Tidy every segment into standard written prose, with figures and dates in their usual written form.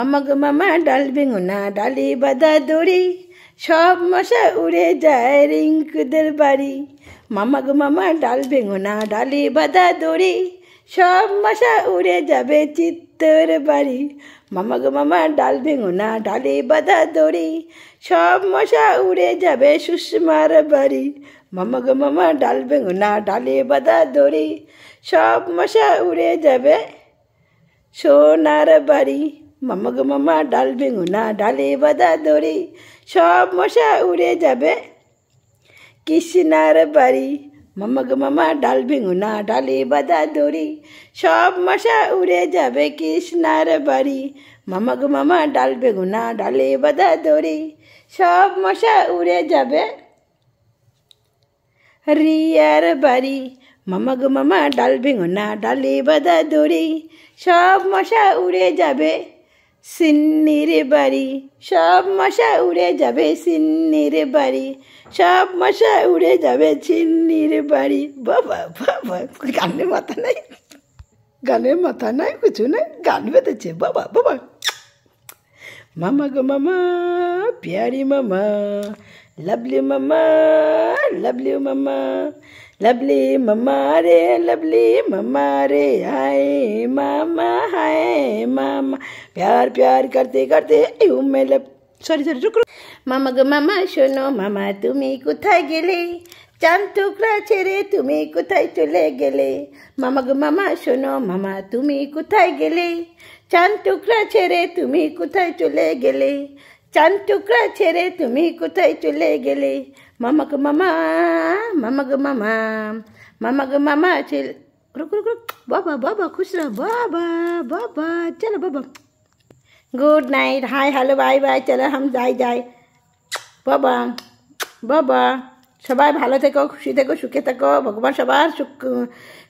মামা গো মামা ডাল বেগুনা ডালে বাঁধা দড়ি, সব মশা উড়ে যায় রিঙ্কুদের বাড়ি। মামা গো মামা ডাল বেগুনা ডালে বাঁধা দড়ি, সব মশা উড়ে যাবে চিত্তর বাড়ি। মামা গো মামা ডাল বেগুনা ডালে বাঁধা দড়ি, সব মশা উড়ে যাবে সুষমার বাড়ি। মামা গো মামা ডাল বেগুনা ডালে বাঁধা দড়ি, সব মশা উড়ে যাবে সোনার বাড়ি। মামা গো মামা ডাল বেগুনা ডালে বাঁধা দড়ি, সব মশা উড়ে যাবে কৃষ্ণার বাড়ি। মামা গো মামা ডাল বেগুনা ডালে বাঁধা দড়ি, সব মশা উড়ে যাবে কৃষ্ণার বাড়ি। মামা গো মামা ডাল বেগুনা ডালে বাঁধা দড়ি, সব মশা উড়ে যাবে রিয়ার বাড়ি। মামা গো মামা ডাল বেগুনা ডালে বাঁধা দড়ি, সব মশা উড়ে যাবে সিন্নির বাড়ি। সব মশা উড়ে যাবে সিন্নির বাড়ি, সব মশা উড়ে যাবে সিন্নির বাড়ি। বাবা বাবা, গানের মাথা নাই, গানের মাথা নাই, কিছু নাই, গান বেঁধেছে বাবা বাবা। মামা গো মামা প্যারি মামা, लवली मम्मा, लवली मम्मा, लवली मम्मा रे, लवली मम्मा रे, हाय मामा हाय मामा। प्यार प्यार करते करते सॉरी रुक। मामा गो मामा शोनो मामा তুমি কোথায় গেলে, চাঁদ টুকরা ছেড়ে তুমি কোথায় চলে গেলে। মামা গো মামা শোনো মামা তুমি কোথায় গেলে, চাঁদ টুকরা ছেড়ে তুমি কোথায় চলে গেলে। চাঁদ টুকরা ছেড়ে তুমি কোথায় চলে গেলে। মামা গো মামা, মামা গো মামা, मामा गो मामा चल। रुक रुक रुक, बाबा बाबा खुश रहो, बाबा बाबा चलो बाबा। Good night, hi hello bye bye, चलो हम যাই বাবা বাবা। সবাই ভালো থেকো, খুশি থেকো, সুখে থেকো, ভগবান সবার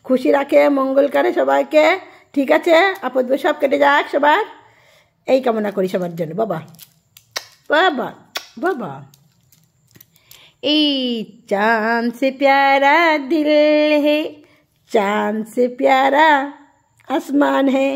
খুশি রাখে, মঙ্গল করে সবাইকে, ঠিক আছে। আপদ সব কেটে যাক সবার, এই কামনা করি সবার জন্য। বাবা बाबा बाबा। ए चांद से प्यारा दिल है, चांद से प्यारा आसमान है,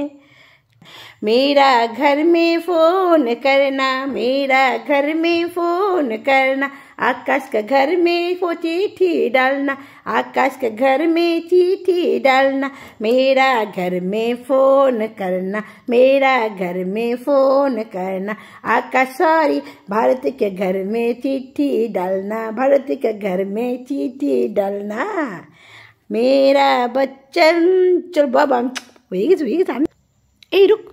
मेरा घर में फ़ोन करना, मेरा घर में फ़ोन करना, आकाश का घर में वो चिट्ठी डालना, आकाश के घर में चिट्ठी डालना, मेरा घर में फ़ोन करना, मेरा घर में फ़ोन करना। आकाश सॉरी, भारत के घर में चिट्ठी डालना, भारत के घर में चिट्ठी डालना, मेरा बच्चन। चल बाबा, हुई। ए रुक,